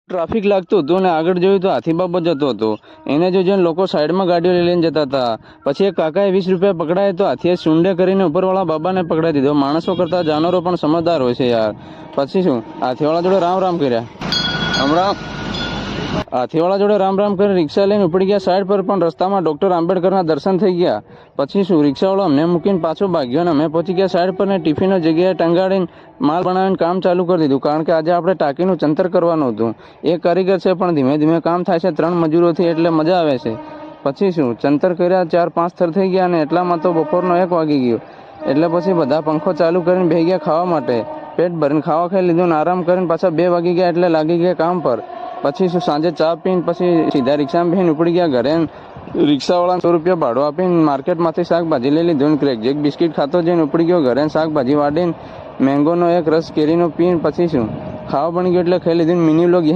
Traffic લાગતું હતું અને આગળ જોયું તો હાથી બાબા જતો હતો. એને જોઈને લોકો સાઈડમાં ગાડીઓ લઈને જતા હતા. પછી એક કાકાએ 20 રૂપિયા પકડાય તો હાથીએ સુંડે કરીને ઉપરવાળા બાબાને પકડાઈ દીધો. માણસો કરતા જાનવરો પણ સમજદાર હોય છે યાર. પછી શું, હાથીવાળા જોડે રામ રામ કર્યા. હમણાં હાથીવાળા જોડે રામ રામ કરી રિક્ષા લઈને ઉપડી ગયા સાઈડ પર, પણ રસ્તામાં ડૉક્ટર આંબેડકરના દર્શન થઈ ગયા. પછી શું, રિક્ષાવાળો અમને મૂકીને પાછો ભાગ્યો અને અમે પહોંચી ગયા સાઈડ પર ને ટિફિનનો જગ્યાએ ટંગાડીને માલ બનાવીને કામ ચાલુ કરી દીધું. કારણ કે આજે આપણે ટાંકીનું ચંતર કરવાનું હતું. એ કારીગર છે પણ ધીમે ધીમે કામ થાય છે 3 મજૂરોથી, એટલે મજા આવે છે. પછી શું, ચંતર કર્યા 4-5 થર થઈ ગયા અને એટલામાં તો બપોરનો 1 વાગી ગયો. એટલે પછી બધા પંખો ચાલુ કરીને બેસી ગયા ખાવા માટે. પેટ ભરીને ખાવા ખાઈ લીધું ને આરામ કરીને પાછા 2 વાગી ગયા એટલે લાગી ગયા કામ પર. પછી શું, સાંજે ચા પીને પછી સીધા રિક્ષામાં બેસીને ઉપડી ગયા ઘરે. રિક્ષાવાળાને 100 રૂપિયા ભાડું આપીને માર્કેટમાંથી શાકભાજી લઈ લીધું. ક્રેકજેક બિસ્કિટ ખાતો જઈને ઉપડી ગયો ઘરે. શાકભાજી વાડીને મેંગોનો એક રસ કેરીનો પીને પછી શું, ખાવા બની ગયો એટલે ખાઈ લીધું. Mini vlog